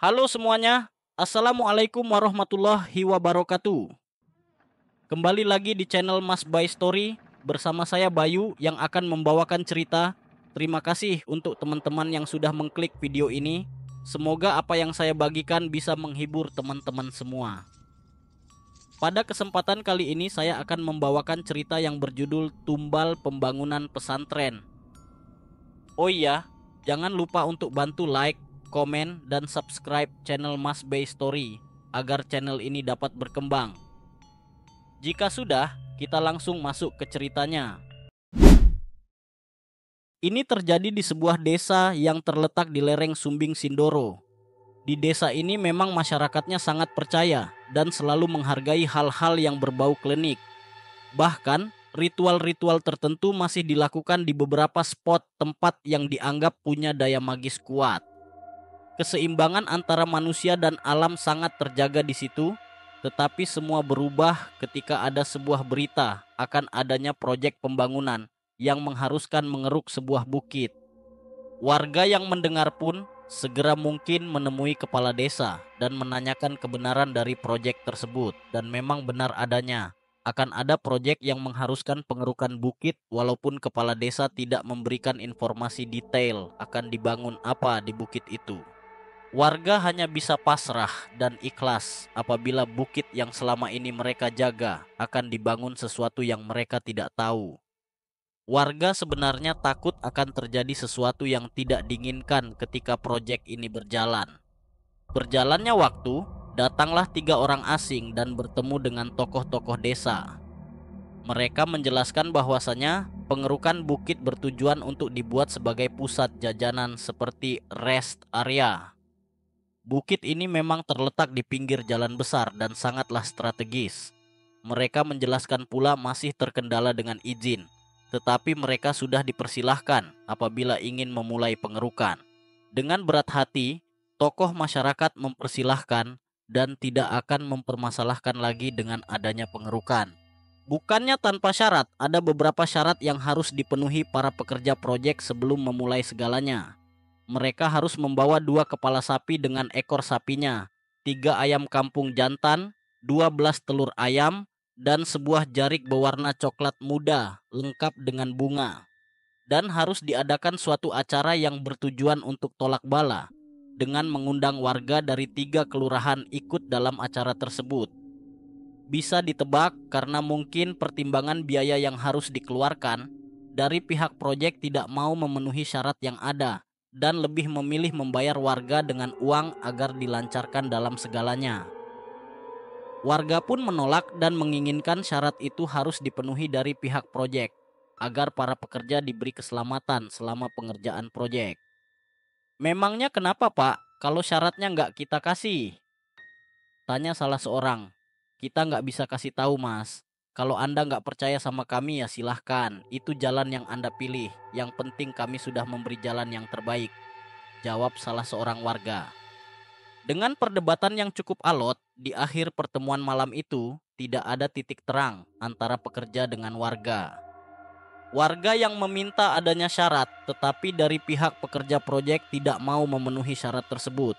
Halo semuanya, Assalamualaikum warahmatullahi wabarakatuh. Kembali lagi di channel Mas Bay Story bersama saya Bayu yang akan membawakan cerita. Terima kasih untuk teman-teman yang sudah mengklik video ini. Semoga apa yang saya bagikan bisa menghibur teman-teman semua. Pada kesempatan kali ini saya akan membawakan cerita yang berjudul Tumbal Pembangunan Pesantren. Oh iya, jangan lupa untuk bantu like, komen, dan subscribe channel Mas Bay Story agar channel ini dapat berkembang. Jika sudah, kita langsung masuk ke ceritanya. Ini terjadi di sebuah desa yang terletak di lereng Sumbing Sindoro. Di desa ini memang masyarakatnya sangat percaya dan selalu menghargai hal-hal yang berbau klinik. Bahkan, ritual-ritual tertentu masih dilakukan di beberapa spot tempat yang dianggap punya daya magis kuat. Keseimbangan antara manusia dan alam sangat terjaga di situ, tetapi semua berubah ketika ada sebuah berita akan adanya proyek pembangunan yang mengharuskan mengeruk sebuah bukit. Warga yang mendengar pun segera mungkin menemui kepala desa dan menanyakan kebenaran dari proyek tersebut, dan memang benar adanya akan ada proyek yang mengharuskan pengerukan bukit walaupun kepala desa tidak memberikan informasi detail akan dibangun apa di bukit itu. Warga hanya bisa pasrah dan ikhlas apabila bukit yang selama ini mereka jaga akan dibangun sesuatu yang mereka tidak tahu. Warga sebenarnya takut akan terjadi sesuatu yang tidak diinginkan ketika proyek ini berjalan. Berjalannya waktu, datanglah 3 orang asing dan bertemu dengan tokoh-tokoh desa. Mereka menjelaskan bahwasanya pengerukan bukit bertujuan untuk dibuat sebagai pusat jajanan seperti rest area. Bukit ini memang terletak di pinggir jalan besar dan sangatlah strategis. Mereka menjelaskan pula masih terkendala dengan izin, tetapi mereka sudah dipersilahkan apabila ingin memulai pengerukan. Dengan berat hati, tokoh masyarakat mempersilahkan dan tidak akan mempermasalahkan lagi dengan adanya pengerukan. Bukannya tanpa syarat, ada beberapa syarat yang harus dipenuhi para pekerja proyek sebelum memulai segalanya. Mereka harus membawa 2 kepala sapi dengan ekor sapinya, 3 ayam kampung jantan, 12 telur ayam, dan sebuah jarik berwarna coklat muda lengkap dengan bunga. Dan harus diadakan suatu acara yang bertujuan untuk tolak bala dengan mengundang warga dari 3 kelurahan ikut dalam acara tersebut. Bisa ditebak karena mungkin pertimbangan biaya yang harus dikeluarkan, dari pihak proyek tidak mau memenuhi syarat yang ada dan lebih memilih membayar warga dengan uang agar dilancarkan dalam segalanya. Warga pun menolak dan menginginkan syarat itu harus dipenuhi dari pihak proyek agar para pekerja diberi keselamatan selama pengerjaan proyek. Memangnya kenapa Pak kalau syaratnya nggak kita kasih? Tanya salah seorang. Kita nggak bisa kasih tahu Mas. Kalau Anda nggak percaya sama kami ya silahkan. Itu jalan yang Anda pilih. Yang penting kami sudah memberi jalan yang terbaik. Jawab salah seorang warga. Dengan perdebatan yang cukup alot, di akhir pertemuan malam itu tidak ada titik terang antara pekerja dengan warga. Warga yang meminta adanya syarat, tetapi dari pihak pekerja proyek tidak mau memenuhi syarat tersebut.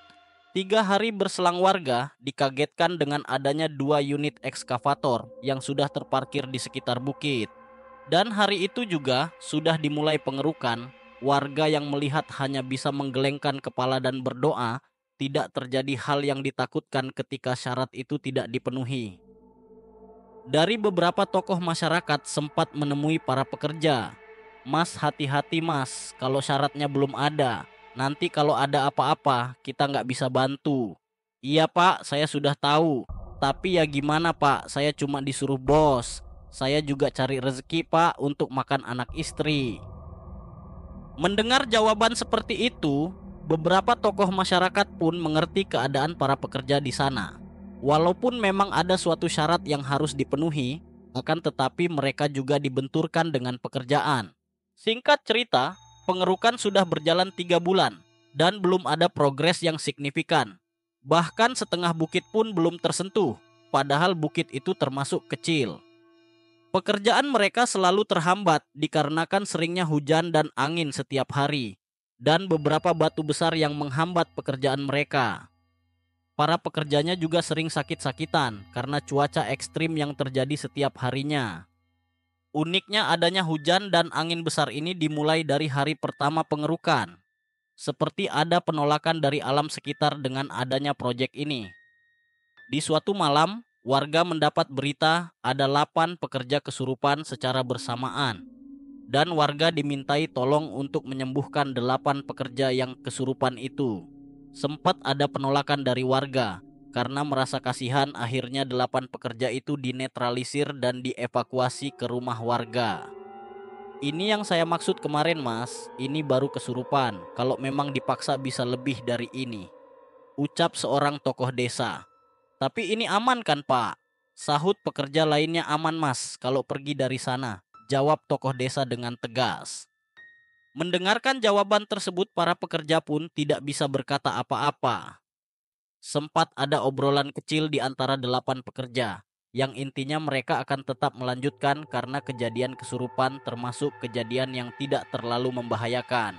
3 hari berselang warga dikagetkan dengan adanya 2 unit ekskavator yang sudah terparkir di sekitar bukit. Dan hari itu juga sudah dimulai pengerukan. Warga yang melihat hanya bisa menggelengkan kepala dan berdoa tidak terjadi hal yang ditakutkan ketika syarat itu tidak dipenuhi. Dari beberapa tokoh masyarakat sempat menemui para pekerja. Mas, hati-hati mas, kalau syaratnya belum ada. Nanti kalau ada apa-apa, kita nggak bisa bantu. Iya pak, saya sudah tahu. Tapi ya gimana pak, saya cuma disuruh bos. Saya juga cari rezeki pak untuk makan anak istri. Mendengar jawaban seperti itu, beberapa tokoh masyarakat pun mengerti keadaan para pekerja di sana. Walaupun memang ada suatu syarat yang harus dipenuhi, akan tetapi mereka juga dibenturkan dengan pekerjaan. Singkat cerita, pengerukan sudah berjalan 3 bulan dan belum ada progres yang signifikan. Bahkan setengah bukit pun belum tersentuh, padahal bukit itu termasuk kecil. Pekerjaan mereka selalu terhambat dikarenakan seringnya hujan dan angin setiap hari, dan beberapa batu besar yang menghambat pekerjaan mereka. Para pekerjanya juga sering sakit-sakitan karena cuaca ekstrim yang terjadi setiap harinya. Uniknya adanya hujan dan angin besar ini dimulai dari hari pertama pengerukan. Seperti ada penolakan dari alam sekitar dengan adanya proyek ini. Di suatu malam, warga mendapat berita ada 8 pekerja kesurupan secara bersamaan. Dan warga dimintai tolong untuk menyembuhkan 8 pekerja yang kesurupan itu. Sempat ada penolakan dari warga, karena merasa kasihan akhirnya 8 pekerja itu dinetralisir dan dievakuasi ke rumah warga. Ini yang saya maksud kemarin mas, ini baru kesurupan, kalau memang dipaksa bisa lebih dari ini. Ucap seorang tokoh desa. Tapi ini aman kan pak? Sahut pekerja lainnya aman mas kalau pergi dari sana, jawab tokoh desa dengan tegas. Mendengarkan jawaban tersebut para pekerja pun tidak bisa berkata apa-apa. Sempat ada obrolan kecil di antara 8 pekerja, yang intinya mereka akan tetap melanjutkan karena kejadian kesurupan termasuk kejadian yang tidak terlalu membahayakan.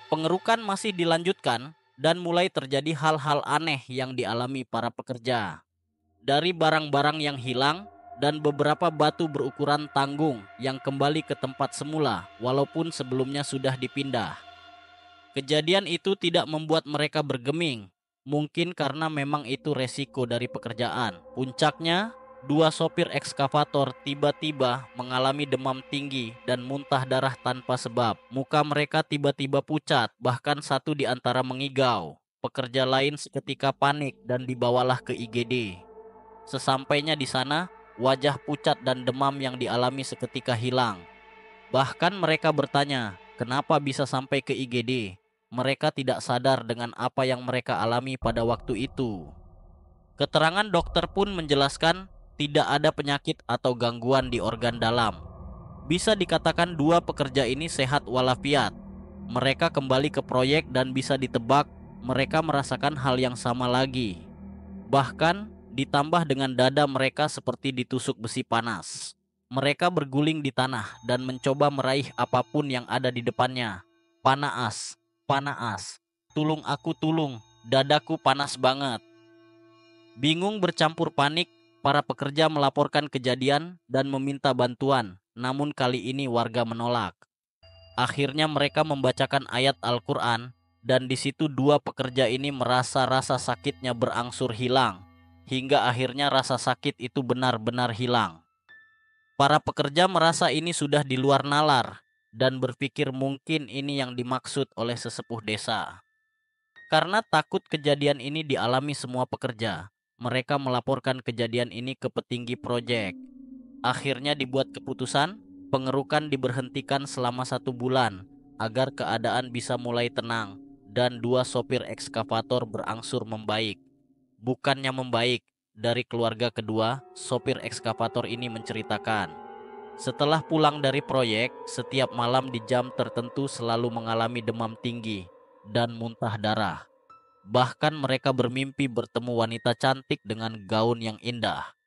Pengerukan masih dilanjutkan dan mulai terjadi hal-hal aneh yang dialami para pekerja. Dari barang-barang yang hilang dan beberapa batu berukuran tanggung yang kembali ke tempat semula walaupun sebelumnya sudah dipindah. Kejadian itu tidak membuat mereka bergeming, mungkin karena memang itu resiko dari pekerjaan. Puncaknya, 2 sopir ekskavator tiba-tiba mengalami demam tinggi dan muntah darah tanpa sebab. Muka mereka tiba-tiba pucat, bahkan satu di antara mengigau. Pekerja lain seketika panik dan dibawalah ke IGD. Sesampainya di sana, wajah pucat dan demam yang dialami seketika hilang. Bahkan mereka bertanya, kenapa bisa sampai ke IGD? Mereka tidak sadar dengan apa yang mereka alami pada waktu itu. Keterangan dokter pun menjelaskan tidak ada penyakit atau gangguan di organ dalam. Bisa dikatakan 2 pekerja ini sehat walafiat. Mereka kembali ke proyek dan bisa ditebak mereka merasakan hal yang sama lagi. Bahkan ditambah dengan dada mereka seperti ditusuk besi panas. Mereka berguling di tanah dan mencoba meraih apapun yang ada di depannya. Panaas, panaas, tulung aku tulung, dadaku panas banget. Bingung bercampur panik, para pekerja melaporkan kejadian dan meminta bantuan. Namun kali ini warga menolak. Akhirnya mereka membacakan ayat Al-Quran dan di situ 2 pekerja ini merasa rasa sakitnya berangsur hilang. Hingga akhirnya rasa sakit itu benar-benar hilang. Para pekerja merasa ini sudah di luar nalar dan berpikir mungkin ini yang dimaksud oleh sesepuh desa. Karena takut kejadian ini dialami semua pekerja, mereka melaporkan kejadian ini ke petinggi proyek. Akhirnya dibuat keputusan, pengerukan diberhentikan selama 1 bulan agar keadaan bisa mulai tenang dan 2 sopir ekskavator berangsur membaik. Bukannya membaik, dari keluarga kedua, sopir ekskavator ini menceritakan. Setelah pulang dari proyek, setiap malam di jam tertentu selalu mengalami demam tinggi dan muntah darah. Bahkan mereka bermimpi bertemu wanita cantik dengan gaun yang indah.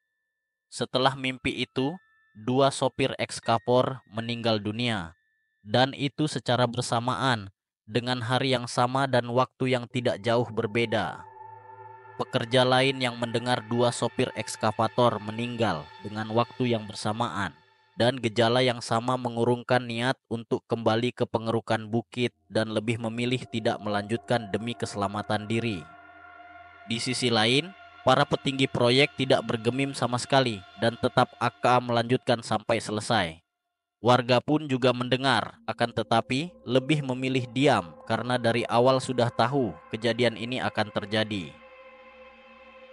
Setelah mimpi itu, 2 sopir ekskavator meninggal dunia. Dan itu secara bersamaan dengan hari yang sama dan waktu yang tidak jauh berbeda. Pekerja lain yang mendengar 2 sopir ekskavator meninggal dengan waktu yang bersamaan dan gejala yang sama mengurungkan niat untuk kembali ke pengerukan bukit dan lebih memilih tidak melanjutkan demi keselamatan diri. Di sisi lain, para petinggi proyek tidak bergemim sama sekali dan tetap akan melanjutkan sampai selesai. Warga pun juga mendengar, akan tetapi lebih memilih diam karena dari awal sudah tahu kejadian ini akan terjadi.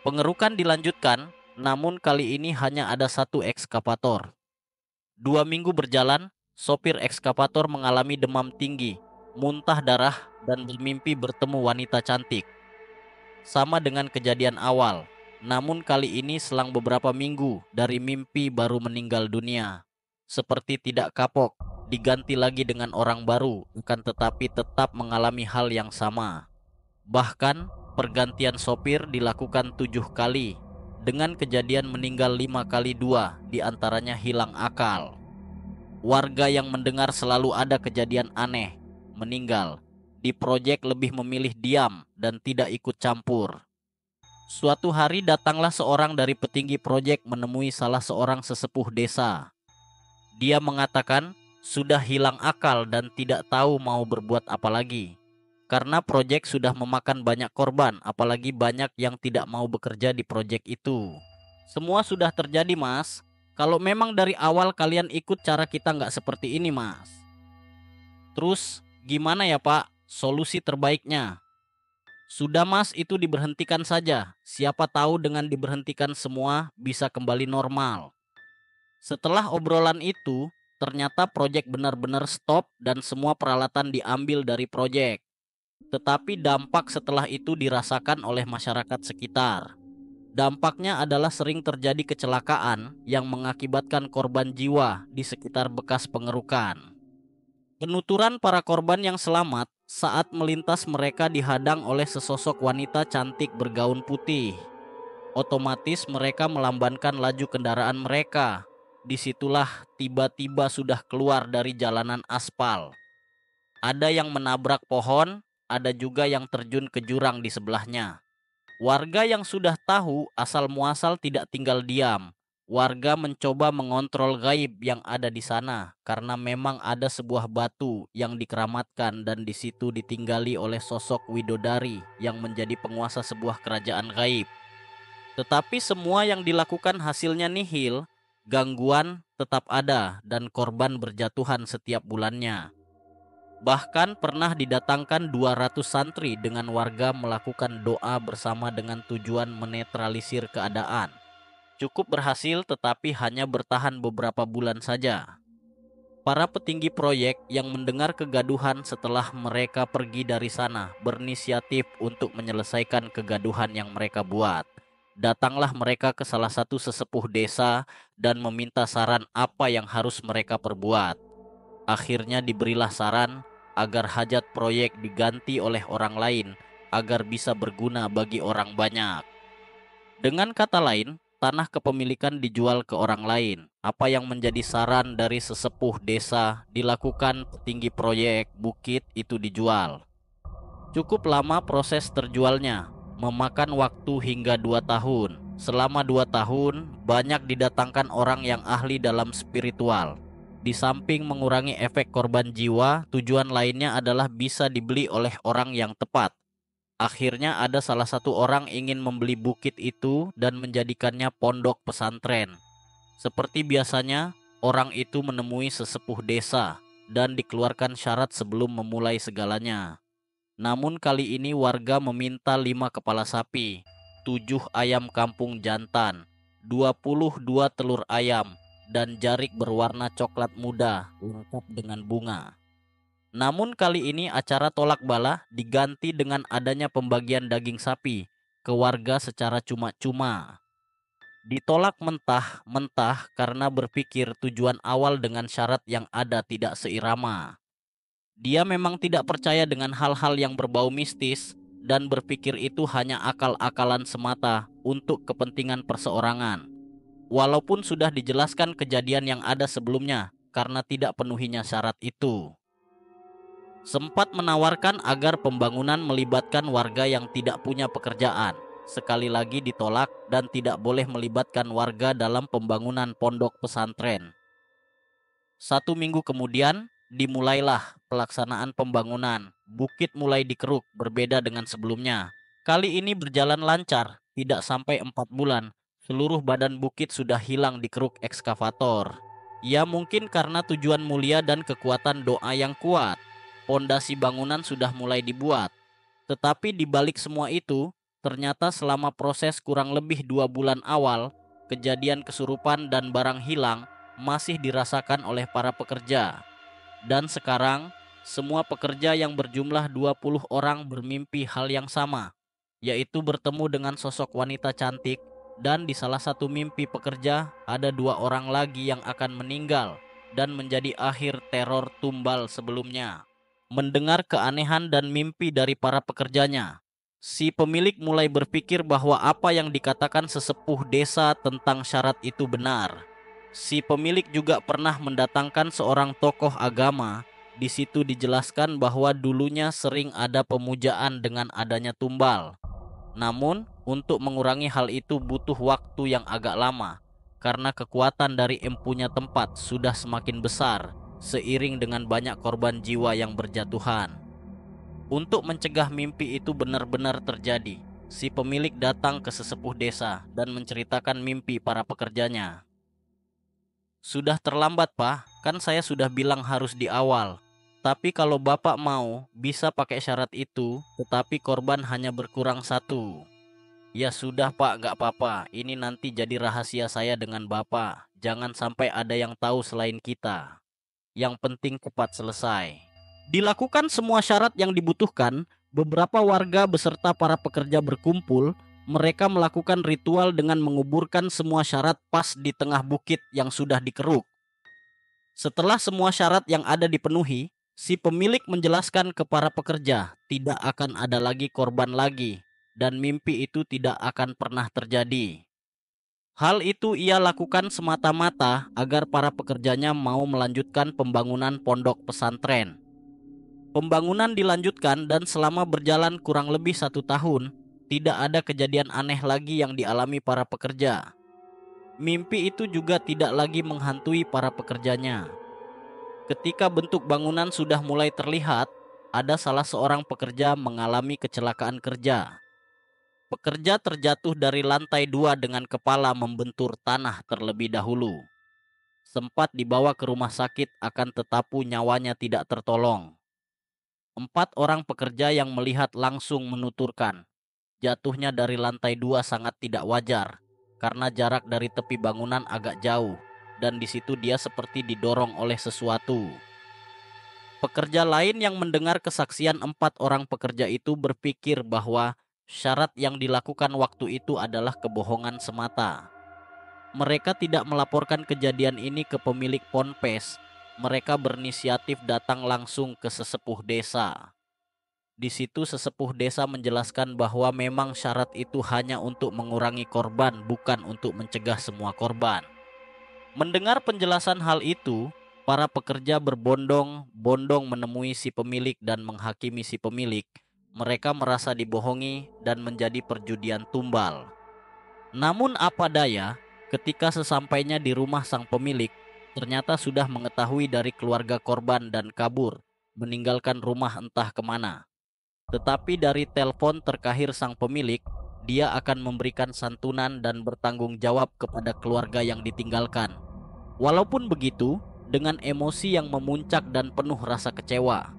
Pengerukan dilanjutkan, namun kali ini hanya ada 1 ekskavator. 2 minggu berjalan, sopir ekskavator mengalami demam tinggi, muntah darah, dan bermimpi bertemu wanita cantik. Sama dengan kejadian awal, namun kali ini selang beberapa minggu dari mimpi baru meninggal dunia. Seperti tidak kapok, diganti lagi dengan orang baru, akan tetapi tetap mengalami hal yang sama. Bahkan pergantian sopir dilakukan 7 kali, dengan kejadian meninggal 5 kali 2 diantaranya hilang akal. Warga yang mendengar selalu ada kejadian aneh, meninggal, di proyek lebih memilih diam dan tidak ikut campur. Suatu hari datanglah seorang dari petinggi proyek menemui salah seorang sesepuh desa. Dia mengatakan sudah hilang akal dan tidak tahu mau berbuat apa lagi. Karena proyek sudah memakan banyak korban, apalagi banyak yang tidak mau bekerja di proyek itu. Semua sudah terjadi, Mas. Kalau memang dari awal kalian ikut cara kita nggak seperti ini, Mas. Terus gimana ya, Pak? Solusi terbaiknya? Sudah, Mas, itu diberhentikan saja. Siapa tahu dengan diberhentikan semua bisa kembali normal. Setelah obrolan itu, ternyata proyek benar-benar stop dan semua peralatan diambil dari proyek. Tetapi dampak setelah itu dirasakan oleh masyarakat sekitar. Dampaknya adalah sering terjadi kecelakaan yang mengakibatkan korban jiwa di sekitar bekas pengerukan. Penuturan para korban yang selamat saat melintas mereka dihadang oleh sesosok wanita cantik bergaun putih. Otomatis mereka melambankan laju kendaraan mereka. Disitulah tiba-tiba sudah keluar dari jalanan aspal. Ada yang menabrak pohon, ada juga yang terjun ke jurang di sebelahnya. Warga yang sudah tahu asal muasal tidak tinggal diam. Warga mencoba mengontrol gaib yang ada di sana karena memang ada sebuah batu yang dikeramatkan dan di situ ditinggali oleh sosok widodari yang menjadi penguasa sebuah kerajaan gaib. Tetapi semua yang dilakukan hasilnya nihil, gangguan tetap ada dan korban berjatuhan setiap bulannya. Bahkan pernah didatangkan 200 santri dengan warga melakukan doa bersama dengan tujuan menetralisir keadaan. Cukup berhasil tetapi hanya bertahan beberapa bulan saja. Para petinggi proyek yang mendengar kegaduhan setelah mereka pergi dari sana berinisiatif untuk menyelesaikan kegaduhan yang mereka buat. Datanglah mereka ke salah satu sesepuh desa dan meminta saran apa yang harus mereka perbuat. Akhirnya diberilah saran agar hajat proyek diganti oleh orang lain agar bisa berguna bagi orang banyak. Dengan kata lain, tanah kepemilikan dijual ke orang lain. Apa yang menjadi saran dari sesepuh desa dilakukan petinggi proyek bukit itu dijual. Cukup lama proses terjualnya, memakan waktu hingga 2 tahun. Selama 2 tahun, banyak didatangkan orang yang ahli dalam spiritual. Di samping mengurangi efek korban jiwa, tujuan lainnya adalah bisa dibeli oleh orang yang tepat. Akhirnya ada salah satu orang ingin membeli bukit itu dan menjadikannya pondok pesantren. Seperti biasanya, orang itu menemui sesepuh desa dan dikeluarkan syarat sebelum memulai segalanya. Namun kali ini warga meminta 5 kepala sapi, 7 ayam kampung jantan, 22 telur ayam, dan jarik berwarna coklat muda lengkap dengan bunga. Namun kali ini acara tolak bala diganti dengan adanya pembagian daging sapi ke warga secara cuma-cuma. Ditolak mentah-mentah karena berpikir tujuan awal dengan syarat yang ada tidak seirama. Dia memang tidak percaya dengan hal-hal yang berbau mistis dan berpikir itu hanya akal-akalan semata untuk kepentingan perseorangan. Walaupun sudah dijelaskan kejadian yang ada sebelumnya karena tidak penuhinya syarat itu. Sempat menawarkan agar pembangunan melibatkan warga yang tidak punya pekerjaan. Sekali lagi ditolak dan tidak boleh melibatkan warga dalam pembangunan pondok pesantren. 1 minggu kemudian, dimulailah pelaksanaan pembangunan. Bukit mulai dikeruk, berbeda dengan sebelumnya. Kali ini berjalan lancar, tidak sampai 4 bulan. Seluruh badan bukit sudah hilang dikeruk ekskavator. Ya mungkin karena tujuan mulia dan kekuatan doa yang kuat. Pondasi bangunan sudah mulai dibuat. Tetapi di balik semua itu, ternyata selama proses kurang lebih 2 bulan awal, kejadian kesurupan dan barang hilang masih dirasakan oleh para pekerja. Dan sekarang, semua pekerja yang berjumlah 20 orang bermimpi hal yang sama, yaitu bertemu dengan sosok wanita cantik, dan di salah satu mimpi pekerja ada 2 orang lagi yang akan meninggal dan menjadi akhir teror tumbal sebelumnya. Mendengar keanehan dan mimpi dari para pekerjanya, si pemilik mulai berpikir bahwa apa yang dikatakan sesepuh desa tentang syarat itu benar. Si pemilik juga pernah mendatangkan seorang tokoh agama. Di situ dijelaskan bahwa dulunya sering ada pemujaan dengan adanya tumbal. Namun, Untuk mengurangi hal itu butuh waktu yang agak lama, karena kekuatan dari empunya tempat sudah semakin besar seiring dengan banyak korban jiwa yang berjatuhan. Untuk mencegah mimpi itu benar-benar terjadi, si pemilik datang ke sesepuh desa dan menceritakan mimpi para pekerjanya. Sudah terlambat, Pak. Kan saya sudah bilang harus di awal. Tapi kalau Bapak mau, bisa pakai syarat itu, tetapi korban hanya berkurang satu. Ya sudah, Pak, gak apa-apa. Ini nanti jadi rahasia saya dengan Bapak. Jangan sampai ada yang tahu selain kita. Yang penting cepat selesai. Dilakukan semua syarat yang dibutuhkan, beberapa warga beserta para pekerja berkumpul. Mereka melakukan ritual dengan menguburkan semua syarat pas di tengah bukit yang sudah dikeruk. Setelah semua syarat yang ada dipenuhi, si pemilik menjelaskan ke para pekerja tidak akan ada lagi korban lagi dan mimpi itu tidak akan pernah terjadi. Hal itu ia lakukan semata-mata agar para pekerjanya mau melanjutkan pembangunan pondok pesantren. Pembangunan dilanjutkan dan selama berjalan kurang lebih 1 tahun, tidak ada kejadian aneh lagi yang dialami para pekerja. Mimpi itu juga tidak lagi menghantui para pekerjanya. Ketika bentuk bangunan sudah mulai terlihat, ada salah seorang pekerja mengalami kecelakaan kerja. Pekerja terjatuh dari lantai 2 dengan kepala membentur tanah terlebih dahulu. Sempat dibawa ke rumah sakit akan tetapi nyawanya tidak tertolong. 4 orang pekerja yang melihat langsung menuturkan, jatuhnya dari lantai 2 sangat tidak wajar karena jarak dari tepi bangunan agak jauh dan di situ dia seperti didorong oleh sesuatu. Pekerja lain yang mendengar kesaksian 4 orang pekerja itu berpikir bahwa syarat yang dilakukan waktu itu adalah kebohongan semata. Mereka tidak melaporkan kejadian ini ke pemilik ponpes. Mereka berinisiatif datang langsung ke sesepuh desa. Di situ sesepuh desa menjelaskan bahwa memang syarat itu hanya untuk mengurangi korban, bukan untuk mencegah semua korban. Mendengar penjelasan hal itu, para pekerja berbondong-bondong menemui si pemilik dan menghakimi si pemilik. Mereka merasa dibohongi dan menjadi perjudian tumbal. Namun apa daya, ketika sesampainya di rumah sang pemilik, ternyata sudah mengetahui dari keluarga korban dan kabur, meninggalkan rumah entah kemana. Tetapi dari telepon terkahir sang pemilik, dia akan memberikan santunan dan bertanggung jawab kepada keluarga yang ditinggalkan. Walaupun begitu, dengan emosi yang memuncak dan penuh rasa kecewa,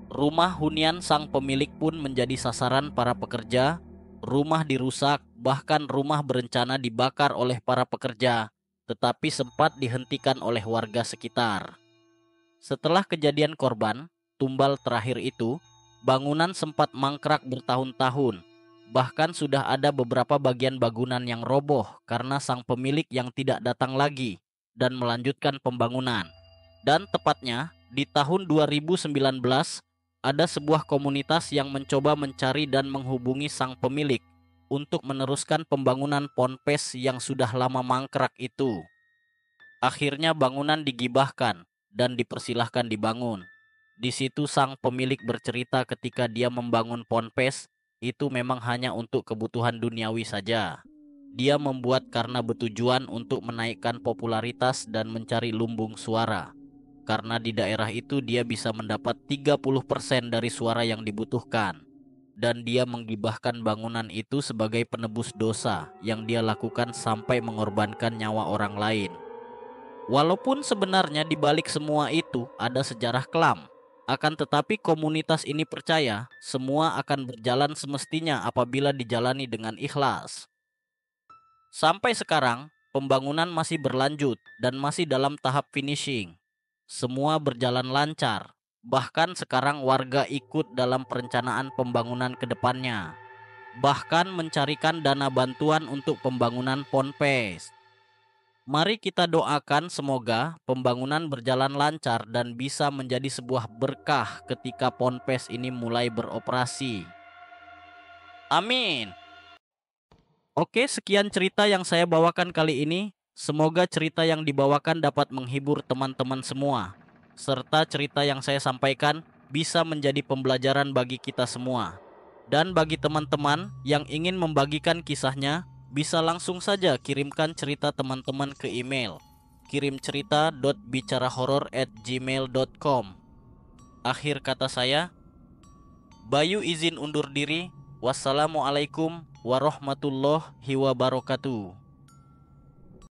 rumah hunian sang pemilik pun menjadi sasaran para pekerja. Rumah dirusak, bahkan rumah berencana dibakar oleh para pekerja, tetapi sempat dihentikan oleh warga sekitar. Setelah kejadian korban, tumbal terakhir itu, bangunan sempat mangkrak bertahun-tahun. Bahkan sudah ada beberapa bagian bangunan yang roboh karena sang pemilik yang tidak datang lagi dan melanjutkan pembangunan. Dan tepatnya di tahun 2019, ada sebuah komunitas yang mencoba mencari dan menghubungi sang pemilik untuk meneruskan pembangunan ponpes yang sudah lama mangkrak itu. Akhirnya bangunan digibahkan dan dipersilahkan dibangun. Di situ sang pemilik bercerita ketika dia membangun ponpes itu memang hanya untuk kebutuhan duniawi saja. Dia membuat karena bertujuan untuk menaikkan popularitas dan mencari lumbung suara. Karena di daerah itu dia bisa mendapat 30% dari suara yang dibutuhkan. Dan dia menggibahkan bangunan itu sebagai penebus dosa yang dia lakukan sampai mengorbankan nyawa orang lain. Walaupun sebenarnya di balik semua itu ada sejarah kelam, akan tetapi komunitas ini percaya semua akan berjalan semestinya apabila dijalani dengan ikhlas. Sampai sekarang, pembangunan masih berlanjut dan masih dalam tahap finishing. Semua berjalan lancar, bahkan sekarang warga ikut dalam perencanaan pembangunan ke depannya. Bahkan mencarikan dana bantuan untuk pembangunan ponpes. Mari kita doakan semoga pembangunan berjalan lancar dan bisa menjadi sebuah berkah ketika ponpes ini mulai beroperasi. Amin. Oke, sekian cerita yang saya bawakan kali ini. Semoga cerita yang dibawakan dapat menghibur teman-teman semua, serta cerita yang saya sampaikan bisa menjadi pembelajaran bagi kita semua. Dan bagi teman-teman yang ingin membagikan kisahnya, bisa langsung saja kirimkan cerita teman-teman ke email kirimcerita.bicarahoror@gmail.com. Akhir kata saya, Bayu izin undur diri. Wassalamualaikum warahmatullahi wabarakatuh.